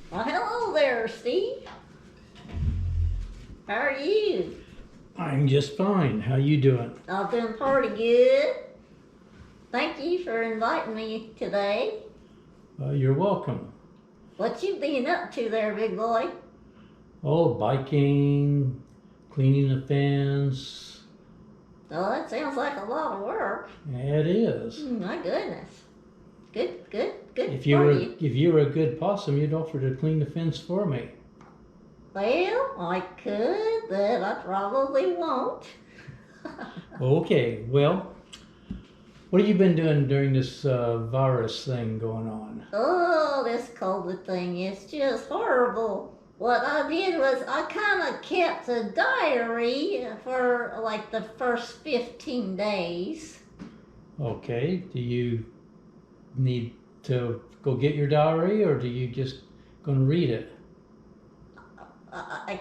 Well, hello there, Steve. How are you? I'm just fine. How you doing? I've been pretty good. Thank you for inviting me today. You're welcome. What you been up to there, big boy? Oh, biking, cleaning the fence. Oh, that sounds like a lot of work. Yeah, it is. My goodness. Good If for you. you were a good possum, you'd offer to clean the fence for me. Well, I could, but I probably won't. Okay. Well, what have you been doing during this virus thing going on? Oh, this COVID thing is just horrible. What I did was I kind of kept a diary for like the first 15 days. Okay. Do you need to go get your diary, or do you just gonna read it? I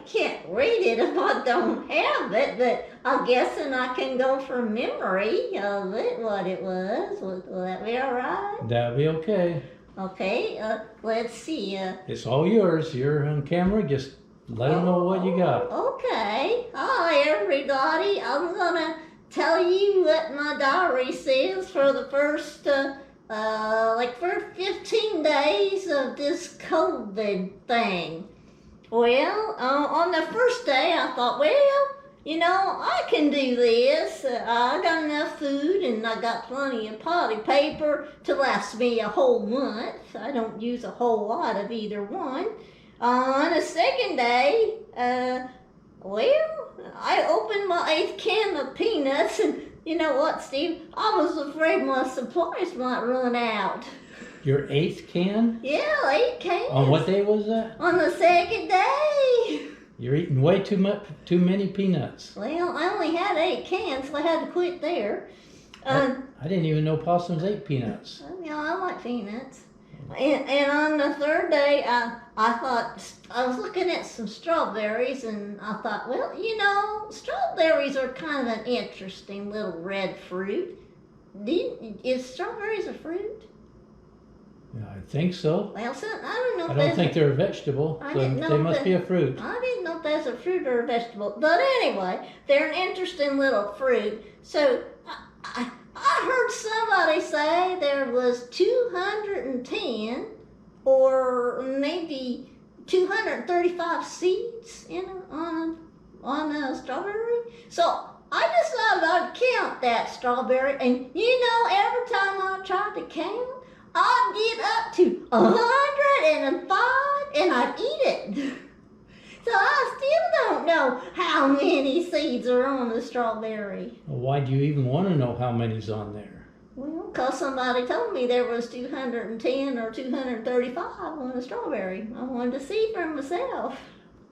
can't read it if I don't have it, but I'm guessing I can go from memory of it, what it was. Will that be all right? That'll be okay. Okay, let's see. It's all yours. You're on camera. Just let them know what you got. Okay. Hi, everybody. I'm gonna tell you what my diary says for the first, first 15 days of this COVID thing. Well, on the first day, I thought, well, I can do this. I got enough food and I got plenty of potty paper to last me a whole month. I don't use a whole lot of either one. On the second day, I opened my 8th can of peanuts, and you know what, Steve? I was afraid my supplies might run out. Your 8th can? Yeah, 8 cans. On what day was that? On the second day. You're eating way too many peanuts. Well, I only had 8 cans, so I had to quit there. I didn't even know possums ate peanuts. I like peanuts. And on the third day, I thought, I was looking at some strawberries, and I thought, well, strawberries are kind of an interesting little red fruit. Is strawberries a fruit? Yeah, I think so. Well, I don't know. I don't think they're a vegetable. I So didn't know they must be a fruit. I didn't know if that's a fruit or a vegetable. But anyway, they're an interesting little fruit. So I heard somebody say there was 210 or maybe 235 seeds on a strawberry. So I decided I'd count that strawberry, and every time I tried to count, I'd get up to 105 and I'd eat it. So I still don't know how many seeds are on the strawberry. Well, why do you even want to know how many's on there? Well, because somebody told me there was 210 or 235 on the strawberry. I wanted to see for myself.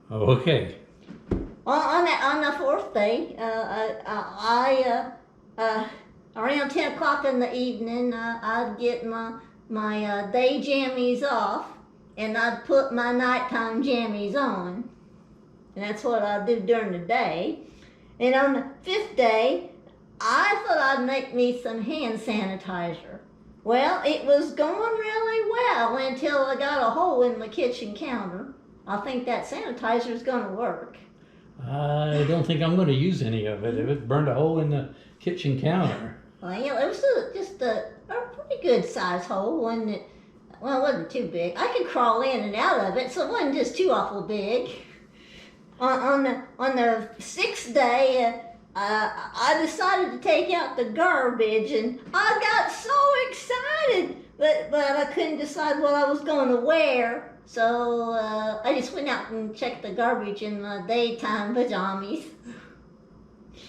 Okay. On the fourth day, around 10 o'clock in the evening, I'd get my day jammies off, and I'd put my nighttime jammies on. And that's what I'd do during the day. And on the fifth day, I thought I'd make me some hand sanitizer. Well, it was going really well until I got a hole in my kitchen counter. I think that sanitizer is going to work. I don't think I'm going to use any of it. If it burned a hole in the kitchen counter. Well, it was just a pretty good size hole, wasn't it? Well, it wasn't too big. I could crawl in and out of it, so it wasn't just too awful big. On the sixth day, I decided to take out the garbage, and I got so excited, but I couldn't decide what I was going to wear. So I just went out and checked the garbage in my daytime pajamas.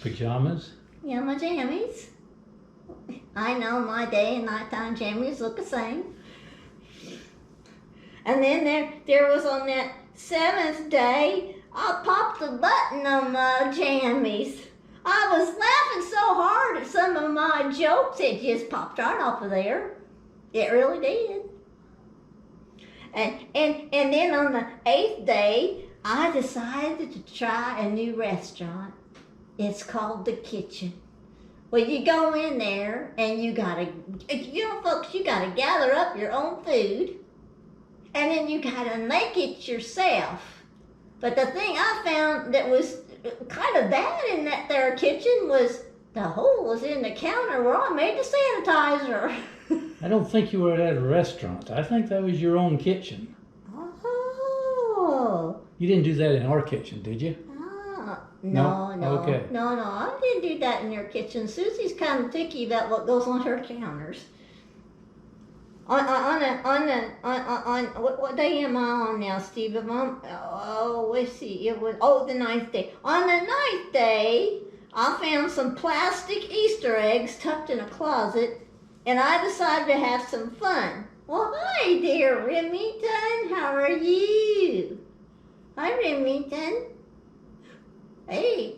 Pajamas? Yeah, my jammies. I know my day and nighttime jammies look the same. And then there was on that seventh day, I popped a button on my jammies. I was laughing so hard at some of my jokes, it just popped right off of there. It really did. And then on the eighth day, I decided to try a new restaurant. It's called The Kitchen. Well, you go in there and folks, you gotta gather up your own food. and then you gotta make it yourself. But the thing I found that was kind of bad in that there kitchen was the hole was in the counter where I made the sanitizer. I don't think you were at a restaurant. I think that was your own kitchen. Oh. You didn't do that in our kitchen, did you? No. Okay. No, I didn't do that in your kitchen. Susie's kind of picky about what goes on her counters. What day am I on now, Steve? Let's see. It was the 9th day. On the 9th day, I found some plastic Easter eggs tucked in a closet, and I decided to have some fun. Well, hi there, Remington. How are you? Hi, Remington. Hey.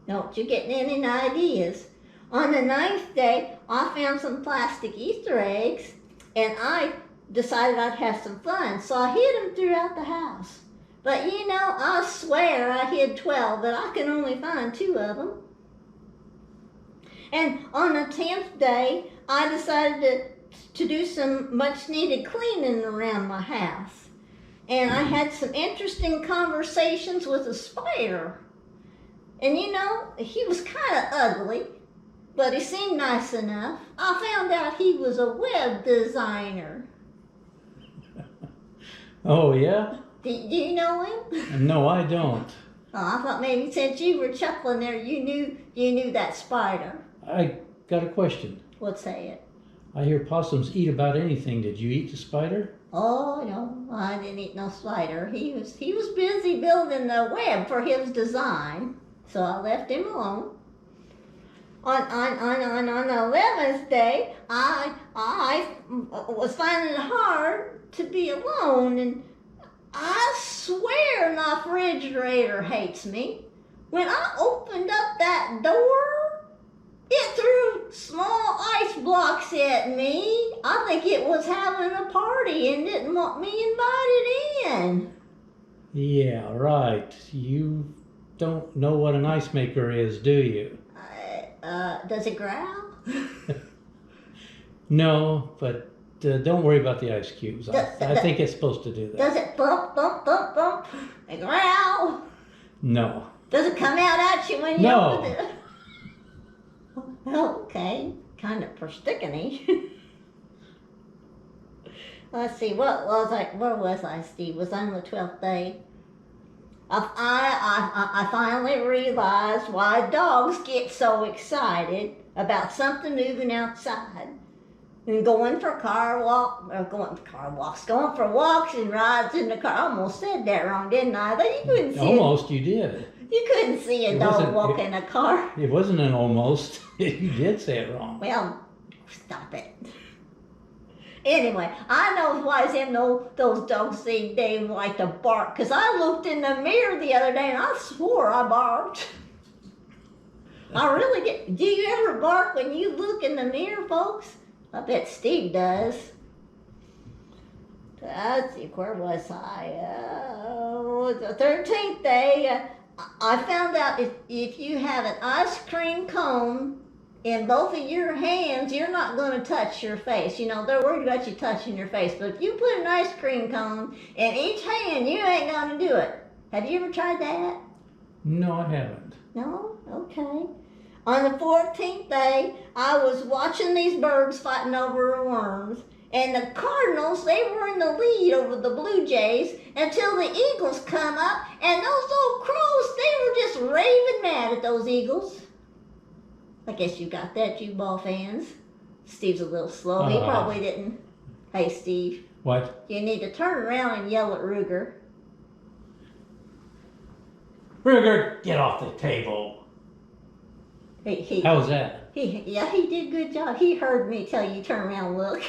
Don't you getting any ideas? On the 9th day, I found some plastic Easter eggs, and I decided I'd have some fun, so I hid them throughout the house. But you know, I swear I hid 12, but I can only find 2 of them. And on the 10th day, I decided to do some much-needed cleaning around my house. And I had some interesting conversations with a spider. And you know, he was kind of ugly, but he seemed nice enough. I found out he was a web designer. Oh, yeah? Do you know him? No, I don't. Oh, I thought maybe since you were chuckling there, you knew that spider. I got a question. Let's say it. I hear possums eat about anything. Did you eat the spider? Oh no, I didn't eat no spider. He was busy building the web for his design, so I left him alone. On the 11th day, I was finding it hard to be alone, and I swear my refrigerator hates me. When I opened up that door, it threw small ice blocks at me. I think it was having a party and didn't want me invited in. Yeah, right. You don't know what an ice maker is, do you? Does it growl? No, but don't worry about the ice cubes. I think it's supposed to do that. Does it bump, bump, bump, bump, and growl? No. Does it come out at you when you open it? Okay, kind of persnickety. Let's see, where was I, Steve? Was I on the 12th day? I finally realized why dogs get so excited about something moving outside and going for walks and rides in the car. I almost said that wrong, didn't I? But you couldn't see Almost, you did. You couldn't see a dog walk in a car. It wasn't an almost. You did say it wrong. Well, stop it. Anyway, I know why those dogs they like to bark, because I looked in the mirror the other day and I swore I barked. I really did. Do you ever bark when you look in the mirror, folks? I bet Steve does. Let's see, where was I? The 13th day, I found out if you have an ice cream cone in both of your hands, you're not going to touch your face. You know, they're worried about you touching your face. But if you put an ice cream cone in each hand, you ain't going to do it. Have you ever tried that? No, I haven't. No? Okay. On the 14th day, I was watching these birds fighting over worms. And the Cardinals, they were in the lead over the Blue Jays until the Eagles come up. And those old Crows, they were just raving mad at those Eagles. I guess you got that, you ball fans. Steve's a little slow. He probably didn't. Hey, Steve. What? You need to turn around and yell at Ruger. Ruger, get off the table. How was that? He did a good job. He heard me tell you turn around and look.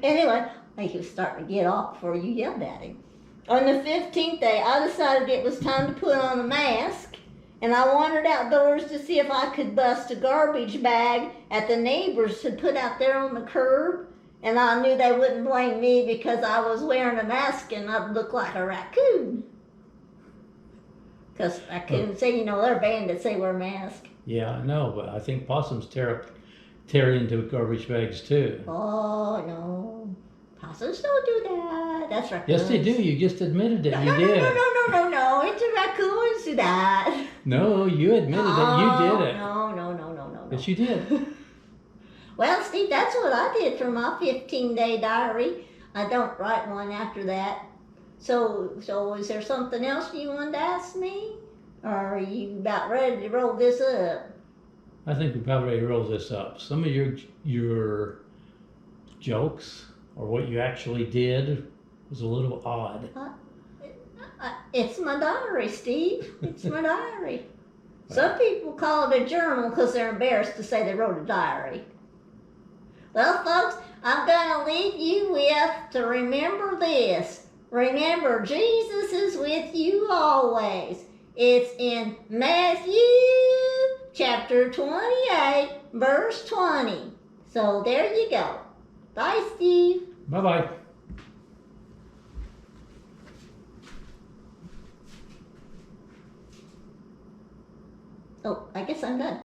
Anyway, I think he was starting to get off before you yelled at him. On the 15th day, I decided it was time to put on a mask. And I wandered outdoors to see if I could bust a garbage bag at the neighbors had put out there on the curb. And I knew they wouldn't blame me because I was wearing a mask and I'd look like a raccoon. Because raccoons say, they're bandits, they wear masks. Yeah, I know, but I think possums tear into garbage bags too. Oh, no. Possums don't do that. That's raccoons. Yes, they do. You just admitted that you No, did. no. It's the raccoons do that. No, you admitted that you did it. No. Yes, you did. Well, Steve, that's what I did for my 15-day diary. I don't write one after that. So is there something else you wanted to ask me? Or are you about ready to roll this up? I think we probably ready to roll this up. Some of your jokes or what you actually did was a little odd. It's my diary, Steve. It's my diary. Some people call it a journal because they're embarrassed to say they wrote a diary. Well, folks, I'm going to leave you with to remember this. Remember, Jesus is with you always. It's in Matthew chapter 28, verse 20. So there you go. Bye, Steve. Bye-bye. Oh, I guess I'm done.